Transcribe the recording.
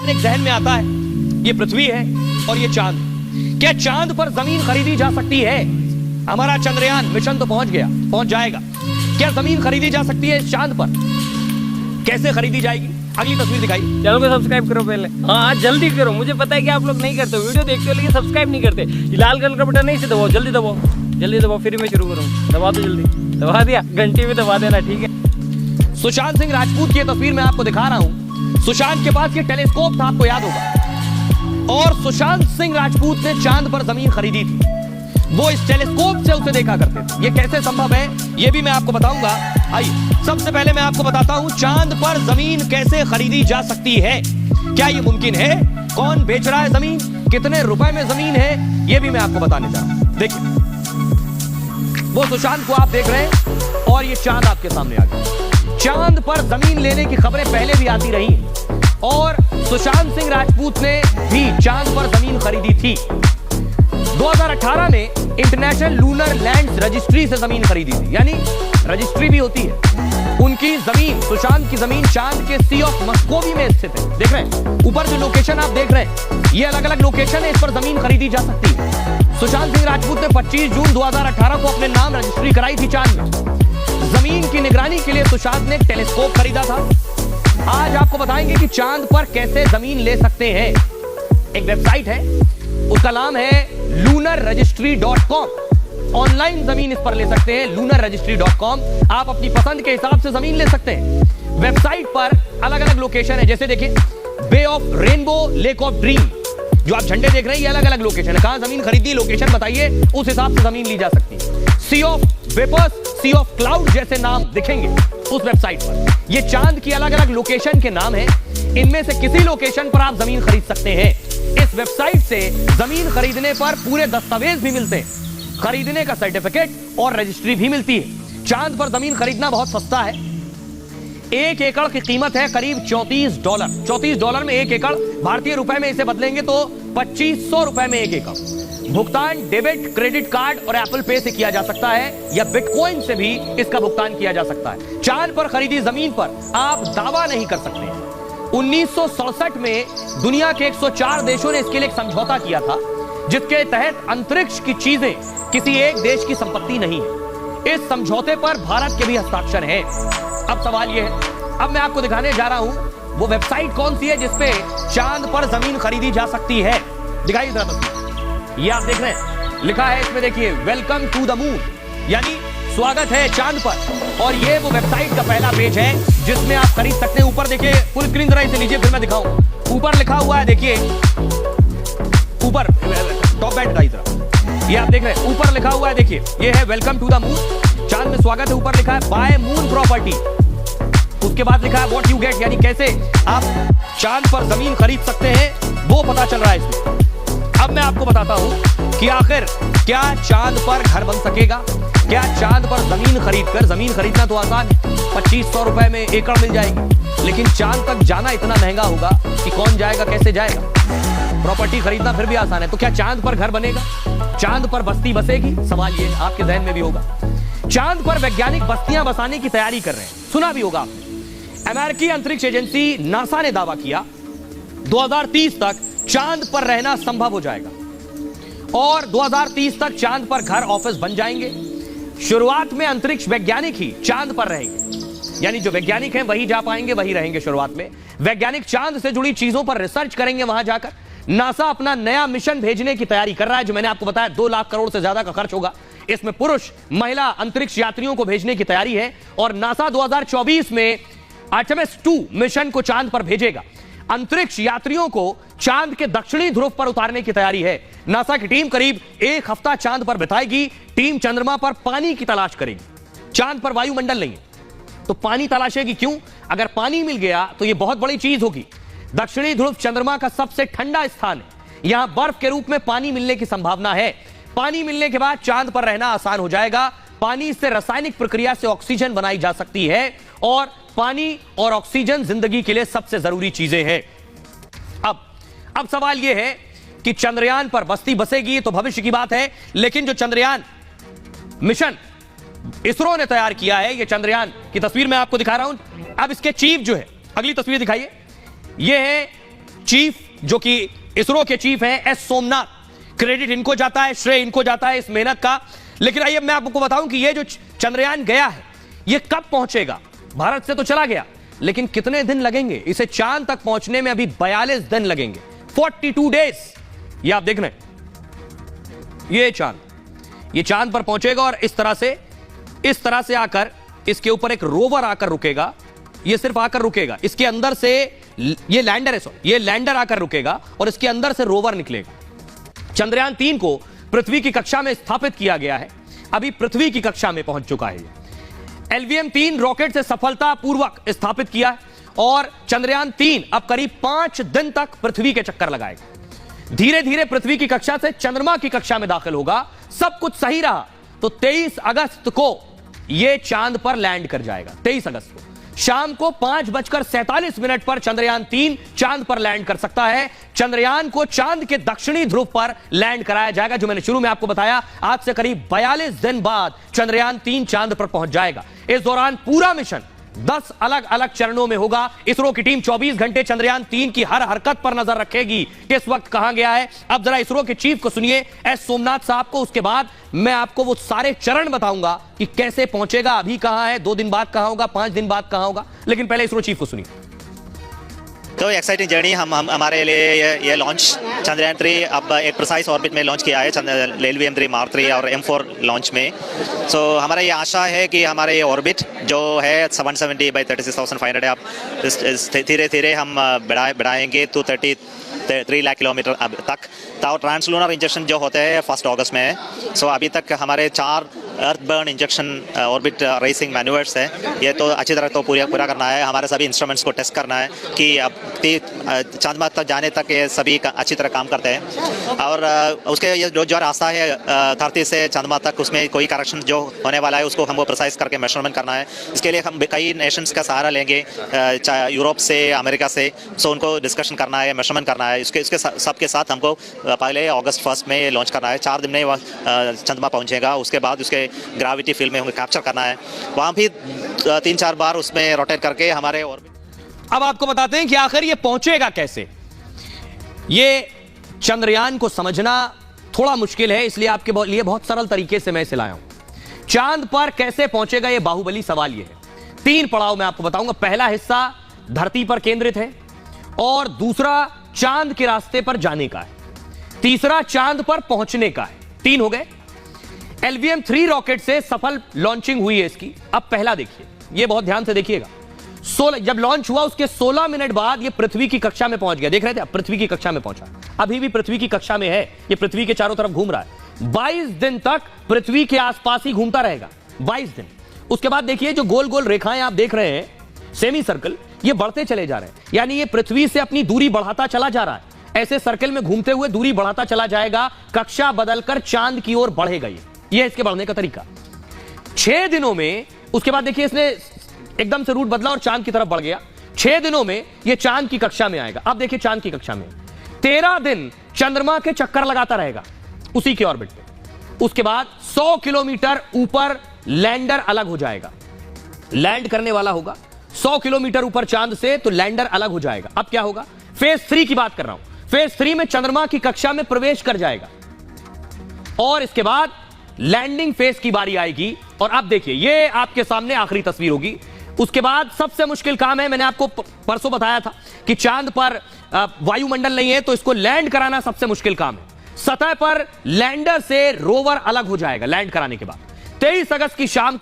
एक जहन में आता है, ये पृथ्वी है और ये चांद। क्या चांद पर जमीन खरीदी जा सकती है? हमारा चंद्रयान मिशन तो पहुंच गया, पहुंच जाएगा। क्या जमीन खरीदी जा सकती है इस चांद पर? कैसे खरीदी जाएगी? अगली तस्वीर दिखाई। चैनल को सब्सक्राइब करो पहले। हाँ जल्दी करो, मुझे पता है कि आप लोग नहीं करते, वीडियो देखते हो लेकिन सब्सक्राइब नहीं करते। लाल कलर का बटन नहीं से दबाओ, जल्दी दबाओ, जल्दी दबाओ, फिर मैं शुरू करूँ। दबा दो जल्दी, दबा दिया, घंटी भी दबा देना, ठीक है। सुशांत सिंह राजपूत की तस्वीर मैं आपको दिखा रहा हूं। सुशांत के पास ये टेलीस्कोप था, आपको याद होगा, और सुशांत सिंह राजपूत ने चांद पर जमीन खरीदी थी। वो इस टेलीस्कोप से उसे देखा करते थे। ये कैसे संभव है ये भी मैं आपको बताऊंगा। आइए सबसे पहले मैं आपको बताता हूं चांद पर जमीन कैसे खरीदी जा सकती है। क्या ये मुमकिन है? कौन बेच रहा है जमीन? कितने रुपए में जमीन है? ये भी मैं आपको बताने जा रहा हूं। देखिए, वो सुशांत को आप देख रहे हैं और ये चांद आपके सामने आ गया। चांद पर जमीन लेने की खबरें पहले भी आती रही और सुशांत सिंह राजपूत ने भी चांद पर जमीन खरीदी थी। 2018 में इंटरनेशनल लूनर लैंड्स रजिस्ट्री से जमीन खरीदी थी, यानी रजिस्ट्री भी होती है। उनकी जमीन, सुशांत की जमीन चांद के सी ऑफ मस्कोवी में स्थित है। देख रहे हैं ऊपर जो लोकेशन आप देख रहे हैं, ये अलग अलग लोकेशन है, इस पर जमीन खरीदी जा सकती है। सुशांत सिंह राजपूत ने 25 जून 2018 को अपने नाम रजिस्ट्री कराई थी चांद में। जमीन की निगरानी के लिए सुशांत ने एक टेलीस्कोप खरीदा था। आज आपको बताएंगे कि चांद पर कैसे जमीन ले सकते हैं। एक वेबसाइट है, उसका नाम है lunarregistry.com। ऑनलाइन जमीन इस पर ले सकते हैं, lunarregistry.com। आप अपनी पसंद के हिसाब से जमीन ले सकते हैं। वेबसाइट पर अलग अलग लोकेशन है, जैसे देखिए Bay of Rainbow, Lake of Dream, जो आप झंडे देख रहे हैं, ये अलग अलग लोकेशन है। कहां जमीन खरीदी, लोकेशन बताइए, उस हिसाब से जमीन ली जा सकती है। Sea of Vapours, Sea of Cloud जैसे नाम दिखेंगे उस वेबसाइट पर। ये चांद की अलग अलग लोकेशन के नाम है, इनमें से किसी लोकेशन पर आप जमीन खरीद सकते हैं। इस वेबसाइट से जमीन खरीदने पर पूरे दस्तावेज भी मिलते हैं, खरीदने का सर्टिफिकेट और रजिस्ट्री भी मिलती है। चांद पर जमीन खरीदना बहुत सस्ता है। 1 एकड़ की कीमत है करीब $34। $34 में 1 एकड़, भारतीय रुपए में इसे बदलेंगे तो 2500 रुपए में 1 एकड़। भुगतान डेबिट, क्रेडिट कार्ड और एप्पल पे से किया जा सकता है या बिटकॉइन से भी इसका भुगतान किया जा सकता है। चांद पर खरीदी जमीन पर आप दावा नहीं कर सकते। 1967 में दुनिया के 104 देशों ने इसके लिए एक समझौता किया था, जिसके तहत अंतरिक्ष की चीजें किसी एक देश की संपत्ति नहीं है। इस समझौते पर भारत के भी हस्ताक्षर हैं। अब सवाल यह है, अब मैं आपको दिखाने जा रहा हूं वो वेबसाइट कौन सी है जिसपे चांद पर जमीन खरीदी जा सकती है। दिखाइए जरा तस्वीर, ये आप देख रहे हैं, लिखा है इसमें, देखिए वेलकम टू द मून, यानी स्वागत है चांद पर। और ये वो वेबसाइट का पहला पेज है जिसमें आप खरीद सकते हैं। ऊपर देखिए, फुल स्क्रीन जरा इसे लीजिए, फिर मैं दिखाऊं। ऊपर लिखा हुआ है, देखिए ऊपर टॉप बैट का इधर, ये आप देख रहे हैं, ऊपर लिखा हुआ है, देखिए ये है वेलकम टू द मून, चांद में स्वागत है। ऊपर लिखा है बाय मून प्रॉपर्टी, उसके बाद लिखा है व्हाट यू गेट, यानी कैसे आप चांद पर जमीन खरीद सकते हैं, वो पता चल रहा है इसमें। अब मैं आपको बताता हूं कि आखिर क्या चांद पर घर बन सकेगा? क्या चांद पर जमीन खरीदकर, जमीन खरीदना तो आसान है, 2500 रुपए में एकड़ मिल जाएगी, लेकिन चांद तक जाना इतना महंगा होगा कि कौन जाएगा, कैसे जाएगा? प्रॉपर्टी खरीदना फिर भी आसान है, तो क्या चांद पर घर बनेगा? चांद पर बस्ती बसेगी? सवाल ये आपके जहन में भी होगा। चांद पर वैज्ञानिक बस्तियां बसाने की तैयारी कर रहे हैं, सुना भी होगा आपने। अमेरिकी अंतरिक्ष एजेंसी नासा ने दावा किया 2030 तक चांद पर रहना संभव हो जाएगा और 2030 तक चांद पर घर, ऑफिस बन जाएंगे। शुरुआत में अंतरिक्ष वैज्ञानिक ही चांद पर रहेंगे, यानी जो वैज्ञानिक हैं वही जा पाएंगे, वही रहेंगे। शुरुआत में वैज्ञानिक चांद से जुड़ी चीजों पर रिसर्च करेंगे वहां जाकर। नासा अपना नया मिशन भेजने की तैयारी कर रहा है, जो मैंने आपको बताया 2 लाख करोड़ से ज्यादा का खर्च होगा। इसमें पुरुष, महिला अंतरिक्ष यात्रियों को भेजने की तैयारी है और नासा 2024 में आर्टेमिस 2 मिशन को चांद पर भेजेगा। अंतरिक्ष यात्रियों को चांद के दक्षिणी ध्रुव पर उतारने की तैयारी है। नासा की टीम करीब 1 हफ्ता चांद पर बिताएगी। टीम चंद्रमा पर पानी की तलाश करेगी। चांद पर वायुमंडल नहीं है, तो पानी तलाशेगी। क्यों? अगर पानी मिल गया तो यह बहुत बड़ी चीज होगी। दक्षिणी ध्रुव चंद्रमा का सबसे ठंडा स्थान है, यहां बर्फ के रूप में पानी मिलने की संभावना है। पानी मिलने के बाद चांद पर रहना आसान हो जाएगा। पानी से रासायनिक प्रक्रिया से ऑक्सीजन बनाई जा सकती है और पानी और ऑक्सीजन जिंदगी के लिए सबसे जरूरी चीजें हैं। अब सवाल यह है कि चंद्रयान पर बस्ती बसेगी तो भविष्य की बात है, लेकिन जो चंद्रयान मिशन इसरो ने तैयार किया है, यह चंद्रयान की तस्वीर मैं आपको दिखा रहा हूं। अब इसके चीफ जो है, अगली तस्वीर दिखाइए, यह है चीफ जो कि इसरो के चीफ हैं एस सोमनाथ, क्रेडिट इनको जाता है, श्रेय इनको जाता है इस मेहनत का। लेकिन आइए मैं आपको बताऊं कि ये जो चंद्रयान गया है ये कब पहुंचेगा। भारत से तो चला गया, लेकिन कितने दिन लगेंगे इसे चांद तक पहुंचने में? अभी 42 दिन लगेंगे, 42 डेज। ये आप देख रहे हैं, ये चांद पर पहुंचेगा और इस तरह से आकर इसके ऊपर एक रोवर आकर रुकेगा। ये सिर्फ आकर रुकेगा, इसके अंदर से ये लैंडर है, ये लैंडर आकर रुकेगा और इसके अंदर से रोवर निकलेगा। चंद्रयान 3 को पृथ्वी की कक्षा में स्थापित किया गया है, अभी पृथ्वी की कक्षा में पहुंच चुका है। LVM-3 रॉकेट से सफलतापूर्वक स्थापित किया है और चंद्रयान 3 अब करीब 5 दिन तक पृथ्वी के चक्कर लगाएगा। धीरे धीरे पृथ्वी की कक्षा से चंद्रमा की कक्षा में दाखिल होगा। सब कुछ सही रहा तो 23 अगस्त को यह चांद पर लैंड कर जाएगा। 23 अगस्त को शाम को 5:47 पर चंद्रयान 3 चांद पर लैंड कर सकता है। चंद्रयान को चांद के दक्षिणी ध्रुव पर लैंड कराया जाएगा। जो मैंने शुरू में आपको बताया, आज से करीब 42 दिन बाद चंद्रयान 3 चांद पर पहुंच जाएगा। इस दौरान पूरा मिशन 10 अलग अलग चरणों में होगा। इसरो की टीम 24 घंटे चंद्रयान 3 की हर हरकत पर नजर रखेगी, किस वक्त कहां गया है। अब जरा इसरो के चीफ को सुनिए, एस सोमनाथ साहब को। उसके बाद मैं आपको वो सारे चरण बताऊंगा कि कैसे पहुंचेगा, अभी कहां है, 2 दिन बाद कहां होगा, 5 दिन बाद कहां होगा। लेकिन पहले इसरो चीफ को सुनिए। तो एक्साइटिंग जर्नी हम हमारे लिए ये लॉन्च चंद्रयान 3 अब एक प्रिसाइज ऑर्बिट में लॉन्च किया है, LVM-3 Mark 3 और M4 लॉन्च में। सो हमारा ये आशा है कि हमारे ये ऑर्बिट जो है 770/36,500 अब धीरे धीरे हम बढ़ाएंगे तो 33 लाख किलोमीटर अब तक। तो ट्रांसलूनर इंजेक्शन जो होते हैं 1 अगस्त में है। सो अभी तक हमारे 4 अर्थबर्न इंजेक्शन ऑर्बिट रेसिंग मैन्यूवर्स है, ये तो अच्छी तरह तो पूरा करना है। हमारे सभी इंस्ट्रूमेंट्स को टेस्ट करना है कि अब चंद्रमा तक जाने तक ये सभी अच्छी तरह काम करते हैं। और उसके ये जो रास्ता है धरती से चंद्रमा तक, उसमें कोई करेक्शन जो होने वाला है उसको हमको प्रिसाइज करके मेजरमेंट करना है। इसके लिए हम कई नेशंस का सहारा लेंगे, यूरोप से, अमेरिका से। सो उनको डिस्कशन करना है, मेजरमेंट करना है। इसके सबके साथ हमको पहले अगस्त 1 में लॉन्च करना है। 4 दिन में वह चंद्रमा पहुंचेगा। उसके बाद उसके ग्रेविटी फील्ड में हमें कैप्चर करना है, वहाँ भी 3-4 बार उसमें रोटेट करके हमारे ऑर्बिट। अब आपको बताते हैं कि आखिर ये पहुंचेगा कैसे। ये चंद्रयान को समझना थोड़ा मुश्किल है, इसलिए आपके लिए बहुत सरल तरीके से मैं इसे लाया हूं। चांद पर कैसे पहुंचेगा, ये बाहुबली सवाल ये है। 3 पड़ाव मैं आपको बताऊंगा। पहला हिस्सा धरती पर केंद्रित है और दूसरा चांद के रास्ते पर जाने का है, तीसरा चांद पर पहुंचने का है। 3 हो गए। LVM-3 रॉकेट से सफल लॉन्चिंग हुई है इसकी। अब पहला देखिए, ये बहुत ध्यान से देखिएगा। जब लॉन्च हुआ उसके 16 मिनट बाद ये पृथ्वी की कक्षा में पहुंच गया। देख रहे थे, पृथ्वी की कक्षा में पहुंचा, अभी भी पृथ्वी की कक्षा में है। ये पृथ्वी के चारों तरफ घूम रहा है। 22 दिन तक पृथ्वी के आसपास ही घूमता रहेगा, 22 दिन। उसके बाद देखिए जो गोल गोल रेखाएं आप देख रहे हैं, सेमी सर्कल, ये बढ़ते चले जा रहे हैं, यानी ये पृथ्वी से अपनी दूरी बढ़ाता चला जा रहा है। ऐसे सर्कल में घूमते हुए दूरी बढ़ाता चला जाएगा, कक्षा बदलकर चांद की ओर बढ़ेगा। ये इसके बढ़ने का तरीका। 6 दिनों में, उसके बाद देखिए इसने एकदम से रूट बदला और चांद की तरफ बढ़ गया। 6 दिनों में ये चांद की कक्षा में आएगा। अब देखिए चांद की कक्षा में 13 दिन चंद्रमा के चक्कर लगाता रहेगा उसी के ऑर्बिट पे। उसके बाद 100 किलोमीटर ऊपर लैंडर अलग हो जाएगा, लैंड करने वाला होगा 100 किलोमीटर ऊपर चांद से, तो लैंडर अलग हो जाएगा। अब क्या होगा, फेज 3 की बात कर रहा हूं। फेज 3 में चंद्रमा की कक्षा में प्रवेश कर जाएगा और इसके बाद लैंडिंग फेज की बारी आएगी। और अब देखिए ये आपके सामने आखिरी तस्वीर होगी। उसके बाद सबसे मुश्किल काम है, मैंने आपको परसों बताया था कि चांद पर वायुमंडल नहीं है, तो इसको लैंड कराना सबसे मुश्किल काम है। सतह पर लैंडर से रोवर अलग हो जाएगा लैंड कराने के बाद। 23 अगस्त की शाम